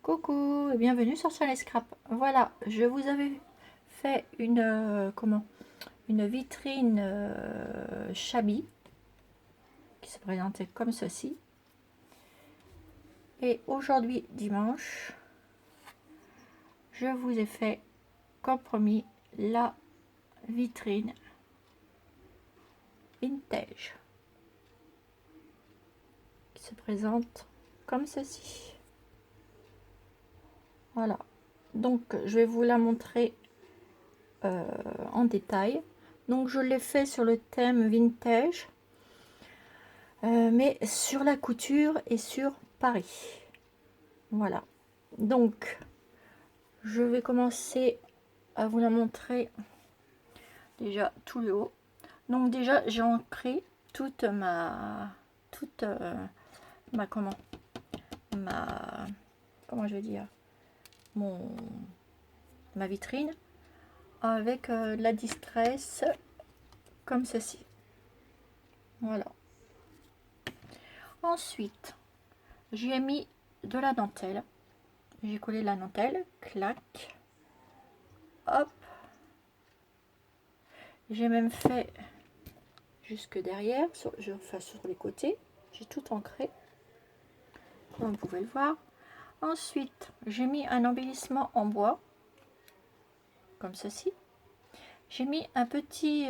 Coucou et bienvenue sur Charles Scrap. Voilà, je vous avais fait une vitrine shabby qui se présentait comme ceci. Et aujourd'hui dimanche, je vous ai fait comme promis la vitrine vintage qui se présente comme ceci. Voilà, donc je vais vous la montrer en détail. Donc je l'ai fait sur le thème vintage, mais sur la couture et sur Paris. Voilà, donc je vais commencer à vous la montrer déjà tout le haut. Donc déjà j'ai ancré toute ma comment je vais dire, ma vitrine avec la distress comme ceci. Voilà. Ensuite, j'ai mis de la dentelle. J'ai collé la dentelle, clac, hop. J'ai même fait jusque derrière, sur les côtés. J'ai tout ancré, comme vous pouvez le voir. Ensuite, j'ai mis un embellissement en bois, comme ceci. J'ai mis un petit,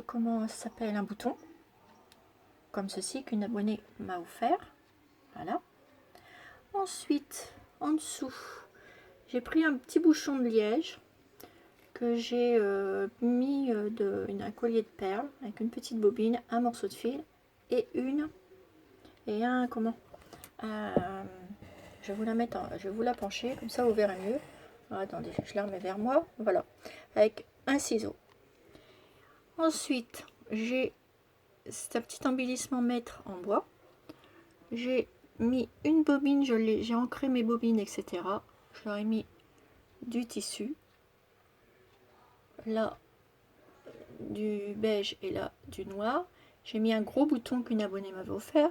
comment ça s'appelle, un bouton, comme ceci, qu'une abonnée m'a offert. Voilà. Ensuite, en dessous, j'ai pris un petit bouchon de liège que j'ai mis un collier de perles avec une petite bobine, un morceau de fil et un je vais vous la mettre je vais vous la pencher comme ça vous verrez mieux. Attendez, je la remets vers moi, voilà, avec un ciseau. Ensuite, j'ai ce petit embellissement mètre en bois. J'ai mis une bobine, j'ai ancré mes bobines, etc. Je leur ai mis du tissu, là du beige et là du noir. J'ai mis un gros bouton qu'une abonnée m'avait offert.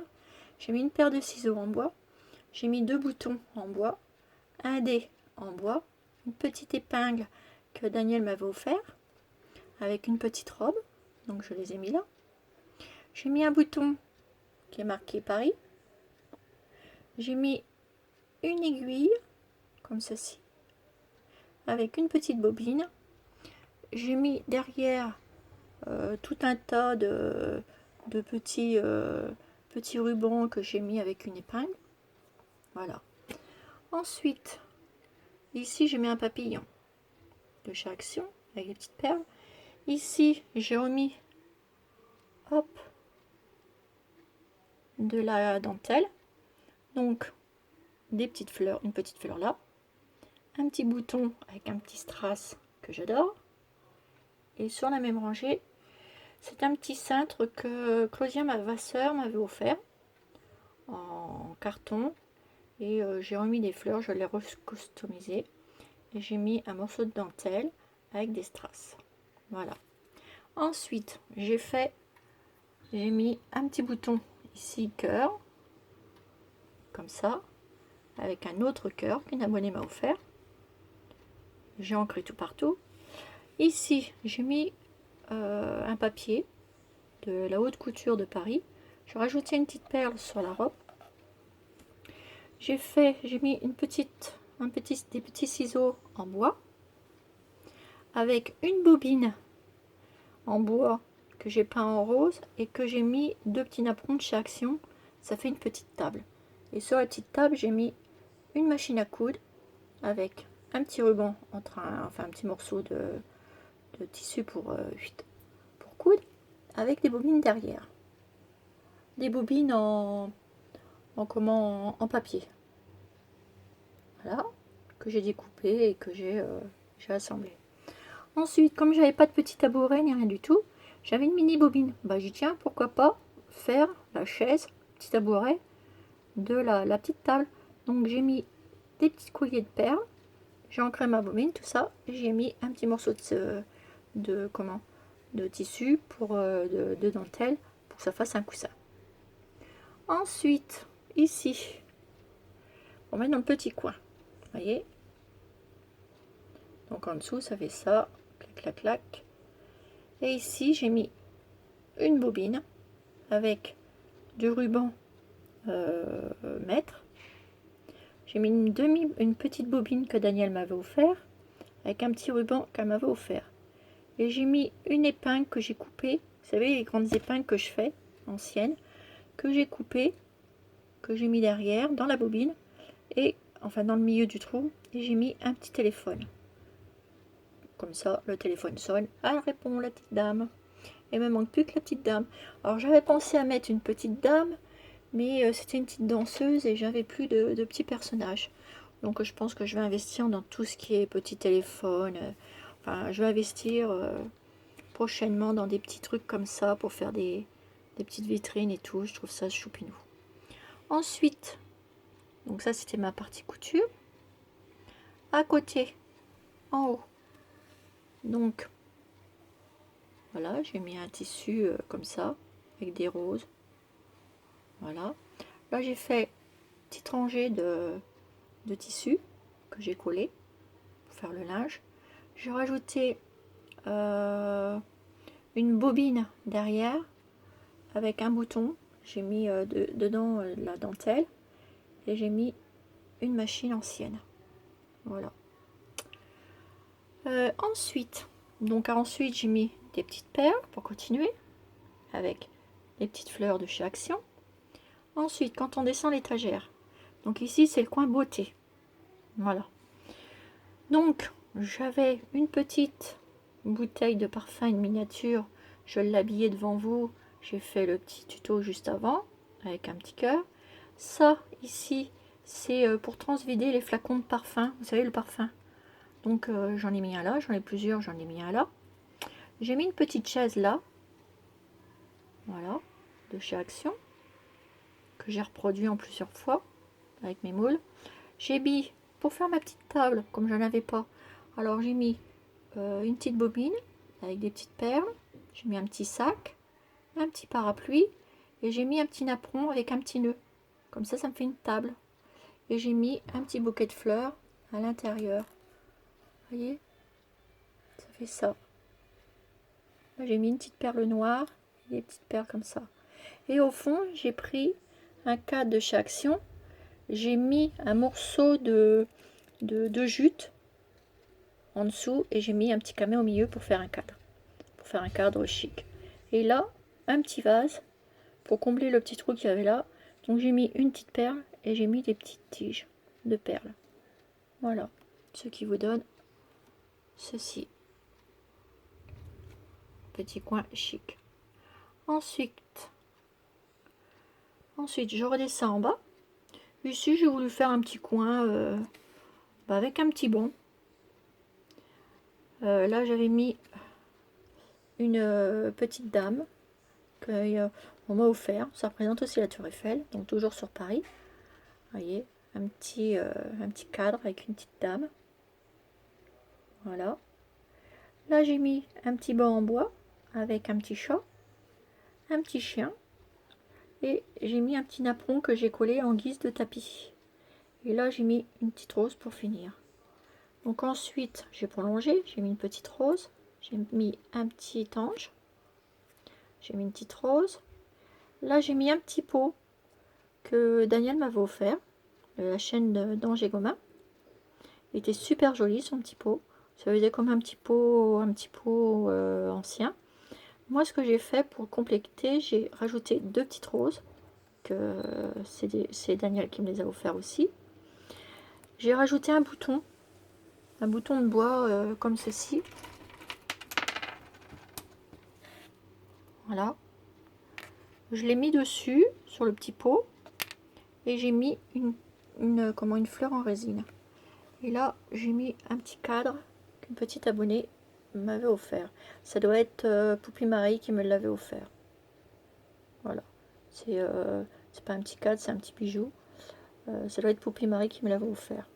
J'ai mis une paire de ciseaux en bois. J'ai mis deux boutons en bois, un dé en bois, une petite épingle que Daniel m'avait offert avec une petite robe. Donc je les ai mis là. J'ai mis un bouton qui est marqué Paris. J'ai mis une aiguille comme ceci avec une petite bobine. J'ai mis derrière tout un tas de petits rubans que j'ai mis avec une épingle. Voilà. Ensuite, ici j'ai mis un papillon de chaque action avec des petites perles. Ici j'ai remis, hop, de la dentelle. Donc des petites fleurs, une petite fleur là, un petit bouton avec un petit strass que j'adore. Et sur la même rangée, c'est un petit cintre que Claudia, ma vasseur, m'avait offert en carton. Et j'ai remis des fleurs, je l'ai recustomisé. Et j'ai mis un morceau de dentelle avec des strass. Voilà. Ensuite, j'ai mis un petit bouton ici, cœur, comme ça, avec un autre cœur qu'une abonnée m'a offert. J'ai ancré tout partout. Ici, j'ai mis un papier de la haute couture de Paris. Je rajoutais une petite perle sur la robe. J'ai mis des petits ciseaux en bois avec une bobine en bois que j'ai peint en rose et que j'ai mis deux petits napperons de chez Action. Ça fait une petite table. Et sur la petite table, j'ai mis une machine à coudre avec un petit ruban un petit morceau de tissu pour coudre, avec des bobines derrière. Des bobines en papier. Voilà, que j'ai découpé et que j'ai assemblé. Ensuite, comme j'avais pas de petit tabouret ni rien du tout, j'avais une mini bobine. Bah j'ai dit tiens, pourquoi pas faire la chaise, petit tabouret de la petite table. Donc j'ai mis des petits colliers de perles, j'ai ancré ma bobine, tout ça, j'ai mis un petit morceau de tissu pour de dentelle pour que ça fasse un coussin. Ensuite, ici, pour mettre dans le petit coin. Vous voyez? Donc en dessous, ça fait ça. Clac, clac, clac. Et ici, j'ai mis une bobine avec du ruban mètre. J'ai mis une petite bobine que Daniel m'avait offert avec un petit ruban qu'elle m'avait offert. Et j'ai mis une épingle que j'ai coupée. Vous savez, les grandes épingles que je fais, anciennes, que j'ai coupées, que j'ai mis derrière dans la bobine et enfin dans le milieu du trou. Et j'ai mis un petit téléphone. Comme ça, le téléphone sonne. Elle répond, la petite dame. Et il me manque plus que la petite dame. Alors j'avais pensé à mettre une petite dame, mais c'était une petite danseuse et j'avais plus de petits personnages. Donc je pense que je vais investir dans tout ce qui est petit téléphone. Enfin, je vais investir prochainement dans des petits trucs comme ça pour faire des petites vitrines et tout. Je trouve ça choupinou. Ensuite, donc ça c'était ma partie couture. À côté, en haut, donc voilà, j'ai mis un tissu comme ça, avec des roses. Voilà. Là j'ai fait une petite rangée de tissu que j'ai collé pour faire le linge. J'ai rajouté une bobine derrière avec un bouton. J'ai mis dedans la dentelle et j'ai mis une machine ancienne. Voilà. Ensuite j'ai mis des petites perles pour continuer avec les petites fleurs de chez Action. Ensuite, quand on descend l'étagère, donc ici c'est le coin beauté. Voilà. Donc j'avais une petite bouteille de parfum, une miniature. Je l'habillais devant vous. J'ai fait le petit tuto juste avant avec un petit cœur. Ça ici, c'est pour transvider les flacons de parfum. Vous savez, le parfum. Donc j'en ai mis un là, j'en ai plusieurs, j'en ai mis un là. J'ai mis une petite chaise là. Voilà, de chez Action, que j'ai reproduit en plusieurs fois avec mes moules. J'ai mis, pour faire ma petite table, comme j'en avais pas, alors j'ai mis une petite bobine avec des petites perles. J'ai mis un petit sac, un petit parapluie et j'ai mis un petit napperon avec un petit nœud. Comme ça me fait une table. Et j'ai mis un petit bouquet de fleurs à l'intérieur. Vous voyez, ça fait ça. Là j'ai mis une petite perle noire et des petites perles comme ça. Et au fond, j'ai pris un cadre de chez Action. J'ai mis un morceau de jute en dessous et j'ai mis un petit camé au milieu pour faire un cadre. Pour faire un cadre chic. Et là, un petit vase pour combler le petit trou qu'il y avait là. Donc j'ai mis une petite perle et j'ai mis des petites tiges de perles. Voilà. Ce qui vous donne ceci. Petit coin chic. Ensuite, je redescends en bas. Ici, j'ai voulu faire un petit coin avec un petit banc. Là, j'avais mis une petite dame qu'on m'a offert. Ça représente aussi la Tour Eiffel, donc toujours sur Paris. Vous voyez, un petit cadre avec une petite dame. Voilà. Là, j'ai mis un petit banc en bois avec un petit chat, un petit chien. Et j'ai mis un petit napperon que j'ai collé en guise de tapis. Et là, j'ai mis une petite rose pour finir. Donc ensuite, j'ai prolongé. J'ai mis une petite rose. J'ai mis un petit ange. J'ai mis une petite rose. Là, j'ai mis un petit pot que Daniel m'avait offert de la chaîne d'Ange et Gomain. Il était super joli son petit pot. Ça faisait comme un petit pot ancien. Moi, ce que j'ai fait pour compléter, j'ai rajouté deux petites roses, que c'est Daniel qui me les a offert aussi. J'ai rajouté un bouton de bois comme ceci. Voilà. Je l'ai mis dessus, sur le petit pot, et j'ai mis une fleur en résine. Et là, j'ai mis un petit cadre qu'une petite abonnée m'avait offert. Ça doit être Poupie Marie qui me l'avait offert. Voilà. C'est pas un petit cadre, c'est un petit bijou. Ça doit être Poupie Marie qui me l'avait offert.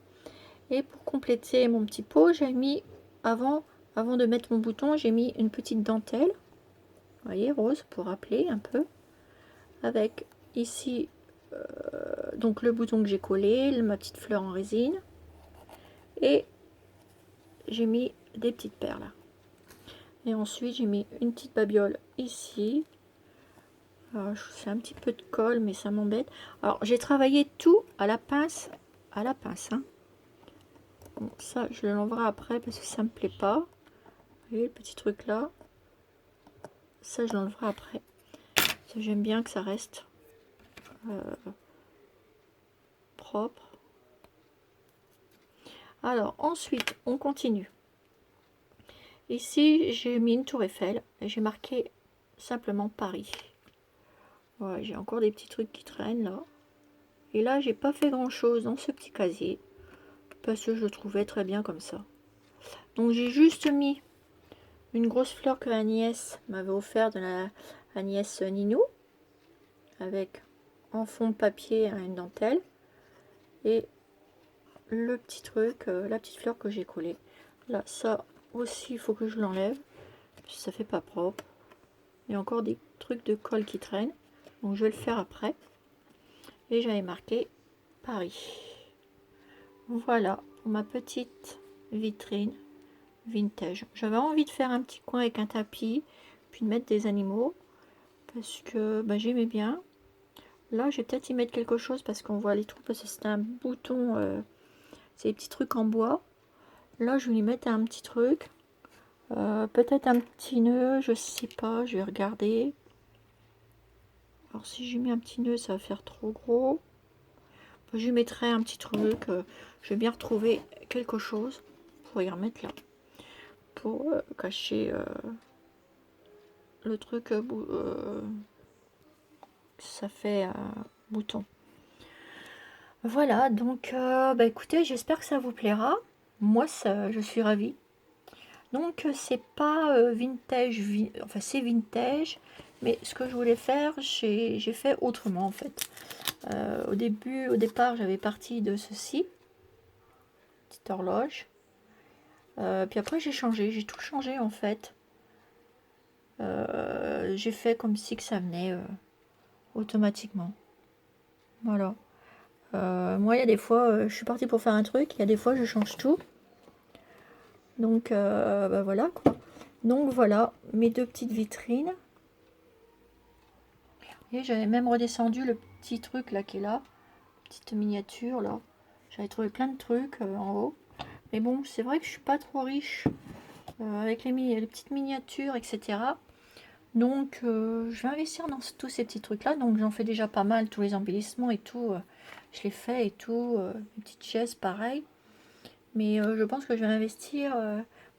Et pour compléter mon petit pot, j'ai mis, avant de mettre mon bouton, j'ai mis une petite dentelle. Vous voyez, rose, pour rappeler un peu. Avec ici donc le bouton que j'ai collé, ma petite fleur en résine, et j'ai mis des petites perles. Et ensuite j'ai mis une petite babiole ici. Alors, je fais un petit peu de colle, mais ça m'embête. Alors j'ai travaillé tout à la pince, hein. Bon, ça je le l'enverrai après parce que ça me plaît pas. Vous voyez le petit truc là, ça je l'enlèverai après. J'aime bien que ça reste propre. Alors ensuite on continue. Ici j'ai mis une tour Eiffel et j'ai marqué simplement Paris. Voilà, j'ai encore des petits trucs qui traînent là. Et là j'ai pas fait grand chose dans ce petit casier parce que je le trouvais très bien comme ça. Donc j'ai juste mis une grosse fleur que Agnès m'avait offert de la Agnès Ninou, avec en fond de papier une dentelle, et le petit truc, la petite fleur que j'ai collée. Là, ça aussi, il faut que je l'enlève, ça fait pas propre. Il y a encore des trucs de colle qui traînent, donc je vais le faire après. Et j'avais marqué Paris. Voilà pour ma petite vitrine vintage. J'avais envie de faire un petit coin avec un tapis, puis de mettre des animaux, parce que bah, j'aimais bien. Là, je vais peut-être y mettre quelque chose parce qu'on voit les trous, parce que c'est un bouton, c'est des petits trucs en bois. Là, je vais y mettre un petit truc, peut-être un petit nœud, je sais pas, je vais regarder. Alors, si j'ai mis un petit nœud, ça va faire trop gros. Je lui mettrai un petit truc, je vais bien retrouver quelque chose pour y remettre là, pour cacher le truc, ça fait bouton. Voilà, donc bah écoutez, j'espère que ça vous plaira. Moi, ça, je suis ravie. Donc c'est pas vintage, enfin c'est vintage, mais ce que je voulais faire, j'ai fait autrement en fait. Au départ, j'avais parti de ceci, petite horloge. Puis après j'ai changé, j'ai tout changé en fait. J'ai fait comme si que ça venait automatiquement. Voilà. Moi, il y a des fois, je suis partie pour faire un truc, il y a des fois, je change tout. Donc, bah voilà quoi. Donc voilà, mes deux petites vitrines. Et j'avais même redescendu le petit truc là qui est là. Petite miniature là. J'avais trouvé plein de trucs en haut. Mais bon, c'est vrai que je suis pas trop riche avec les petites miniatures, etc. Donc, je vais investir dans tous ces petits trucs là. Donc, j'en fais déjà pas mal, tous les embellissements et tout. Je les fais et tout. Les petites chaises, pareil. Mais je pense que je vais investir.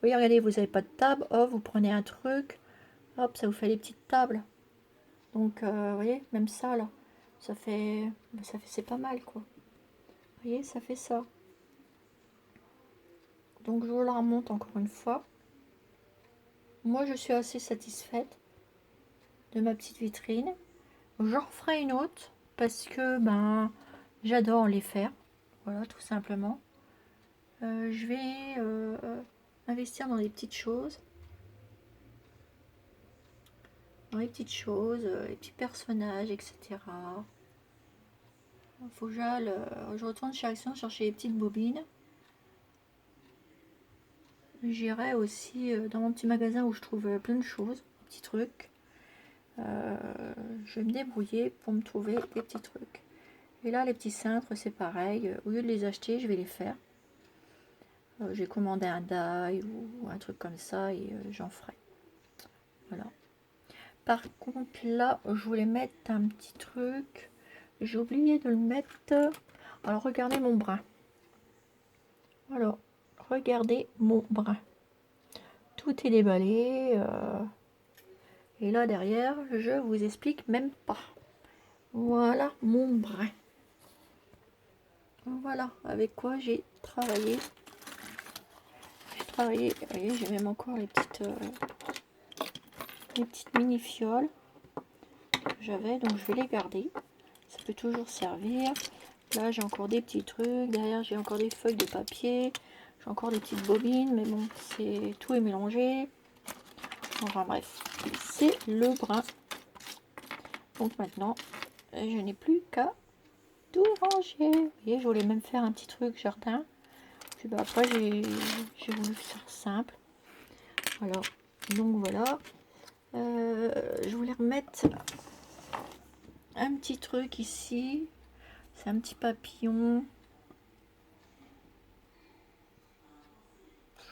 Oui, regardez, vous n'avez pas de table. Oh, vous prenez un truc. Hop, ça vous fait des petites tables. Donc, vous voyez, même ça là, c'est pas mal quoi. Vous voyez, ça fait ça. Donc, je vous la remonte encore une fois. Moi, je suis assez satisfaite de ma petite vitrine. J'en ferai une autre parce que ben, j'adore les faire. Voilà, tout simplement. Je vais investir dans des petites choses. Dans les petites choses, les petits personnages, etc. Faut que je retourne chez Action chercher les petites bobines. J'irai aussi dans mon petit magasin où je trouve plein de choses, des petits trucs. Je vais me débrouiller pour me trouver des petits trucs. Et là, les petits cintres, c'est pareil. Au lieu de les acheter, je vais les faire. J'ai commandé un die ou un truc comme ça et j'en ferai. Voilà. Par contre, là, je voulais mettre un petit truc. J'ai oublié de le mettre. Alors, regardez mon brin. Alors, regardez mon brin. Tout est déballé. Et là, derrière, je vous explique même pas. Voilà mon brin. Voilà avec quoi j'ai travaillé. Vous voyez, j'ai même encore les petites mini fioles que j'avais, donc je vais les garder. Ça peut toujours servir. Là, j'ai encore des petits trucs. Derrière, j'ai encore des feuilles de papier. J'ai encore des petites bobines, mais bon, c'est tout est mélangé. Enfin bref, c'est le brin. Donc maintenant, je n'ai plus qu'à tout rangé. Vous voyez, je voulais même faire un petit truc jardin. Puis bah, après, j'ai voulu faire simple. Voilà. Donc voilà. Je voulais remettre un petit truc ici. C'est un petit papillon.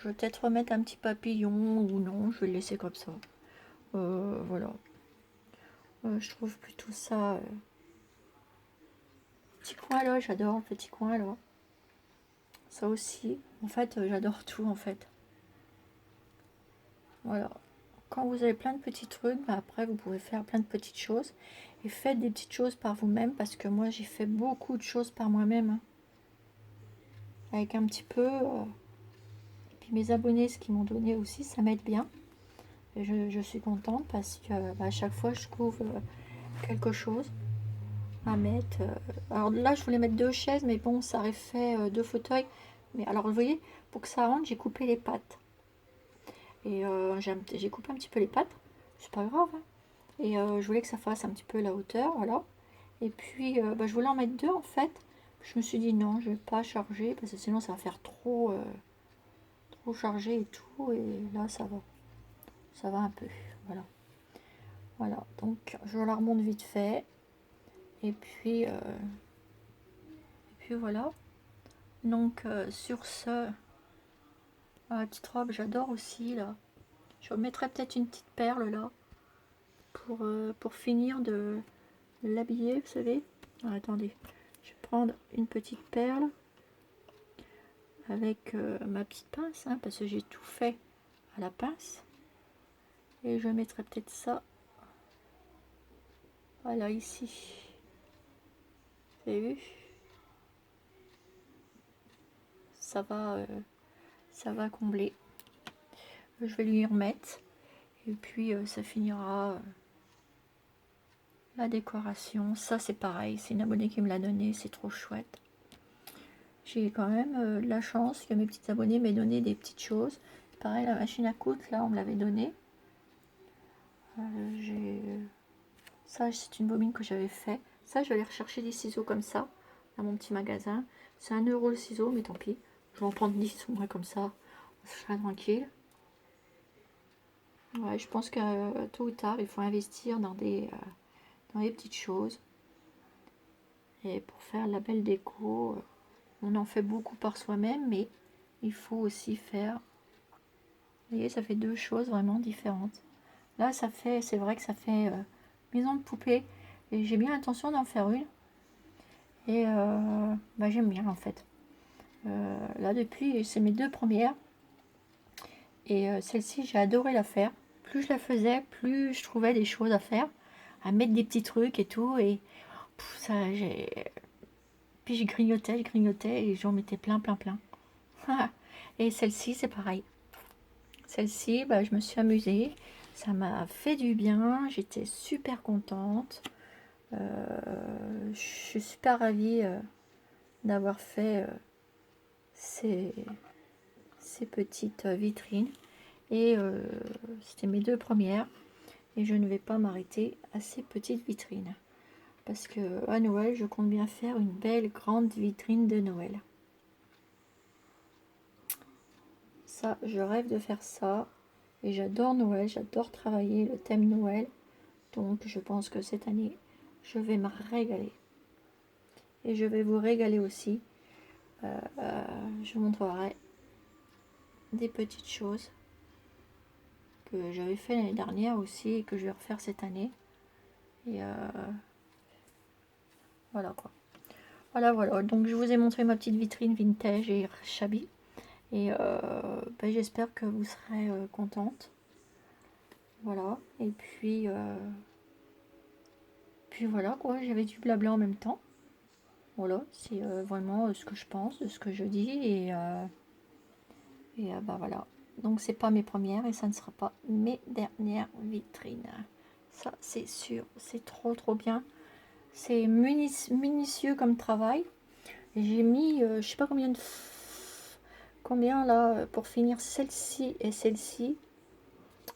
Je vais peut-être remettre un petit papillon ou non. Je vais le laisser comme ça. Voilà. Je trouve plutôt ça... Petit coin là, j'adore le petit coin là. Ça aussi. En fait, j'adore tout en fait. Voilà. Quand vous avez plein de petits trucs, bah après vous pouvez faire plein de petites choses. Et faites des petites choses par vous-même parce que moi j'ai fait beaucoup de choses par moi-même. Hein. Avec un petit peu. Et puis mes abonnés, ce qu'ils m'ont donné aussi, ça m'aide bien. Et je suis contente parce que bah, à chaque fois je trouve quelque chose à mettre. Alors là je voulais mettre 2 chaises, mais bon ça aurait fait 2 fauteuils. Mais alors vous voyez, pour que ça rentre, j'ai coupé les pattes. Et j'ai coupé un petit peu les pattes. C'est pas grave. Hein. Et je voulais que ça fasse un petit peu la hauteur, voilà. Et puis bah, je voulais en mettre 2 en fait. Je me suis dit non, je vais pas charger parce que sinon ça va faire trop chargé et tout. Et là ça va un peu, voilà. Voilà, donc je la remonte vite fait. Et puis voilà. Donc sur ce, la petite robe, j'adore aussi là. Je mettrai peut-être une petite perle là pour finir de l'habiller, vous savez. Ah, attendez, je vais prendre une petite perle avec ma petite pince, hein, parce que j'ai tout fait à la pince. Et je mettrai peut-être ça, voilà, ici. Vous avez vu? Ça va combler. Je vais lui remettre. Et puis ça finira la décoration. Ça c'est pareil, c'est une abonnée qui me l'a donné, c'est trop chouette. J'ai quand même de la chance que mes petites abonnées m'aient donné des petites choses. Pareil, la machine à coudre, là on me l'avait donnée. Ça c'est une bobine que j'avais fait. Ça je vais aller rechercher des ciseaux comme ça dans mon petit magasin. C'est 1 € le ciseau, mais tant pis. Je vais en prendre 10 au moins comme ça. Je serai tranquille. Ouais, je pense que tôt ou tard il faut investir dans des petites choses. Et pour faire la belle déco, on en fait beaucoup par soi-même, mais il faut aussi faire... Vous voyez, ça fait 2 choses vraiment différentes. Là, ça fait, c'est vrai que ça fait maison de poupée. Et j'ai bien l'intention d'en faire une. Et bah, j'aime bien en fait. Là, depuis, c'est mes 2 premières. Et celle-ci, j'ai adoré la faire. Plus je la faisais, plus je trouvais des choses à faire. À mettre des petits trucs et tout. Et ça, j'ai... Puis je grignotais et j'en mettais plein. Et celle-ci, c'est pareil. Celle-ci, bah, je me suis amusée. Ça m'a fait du bien. J'étais super contente. Je suis super ravie d'avoir fait ces petites vitrines. Et c'était mes 2 premières. Et je ne vais pas m'arrêter à ces petites vitrines. Parce que à Noël, je compte bien faire une belle grande vitrine de Noël. Ça, je rêve de faire ça. Et j'adore Noël, j'adore travailler le thème Noël. Donc je pense que cette année, je vais me régaler. Et je vais vous régaler aussi. Je vous montrerai des petites choses que j'avais fait l'année dernière aussi et que je vais refaire cette année. Et voilà quoi. Voilà. Donc je vous ai montré ma petite vitrine vintage et shabby. Et ben, j'espère que vous serez contente. Voilà. Et puis voilà quoi, j'avais du blabla en même temps. Voilà, c'est vraiment ce que je pense, ce que je dis. Et bah voilà. Donc c'est pas mes premières et ça ne sera pas mes dernières vitrines. Ça c'est sûr, c'est trop bien. C'est minutieux comme travail. J'ai mis je sais pas combien là pour finir celle-ci et celle-ci.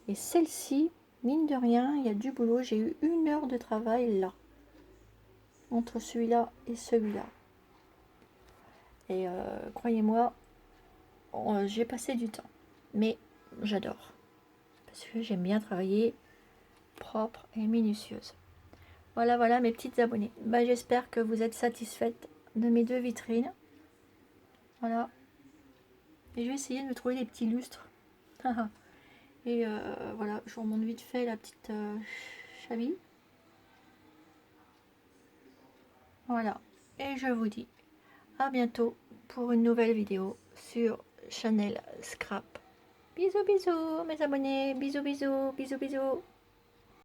Et celle-ci, mine de rien, il y a du boulot. J'ai eu 1 heure de travail là. entre celui-là et celui-là. Et croyez-moi, j'ai passé du temps. Mais j'adore. Parce que j'aime bien travailler propre et minutieuse. Voilà, voilà mes petites abonnées. Bah, j'espère que vous êtes satisfaites de mes deux vitrines. Voilà. Et je vais essayer de me trouver des petits lustres. Et voilà, je vous remonte vite fait la petite chaville. Voilà. Et je vous dis à bientôt pour une nouvelle vidéo sur Chanel Scrap. Bisous, bisous mes abonnés. Bisous, bisous, bisous, bisous.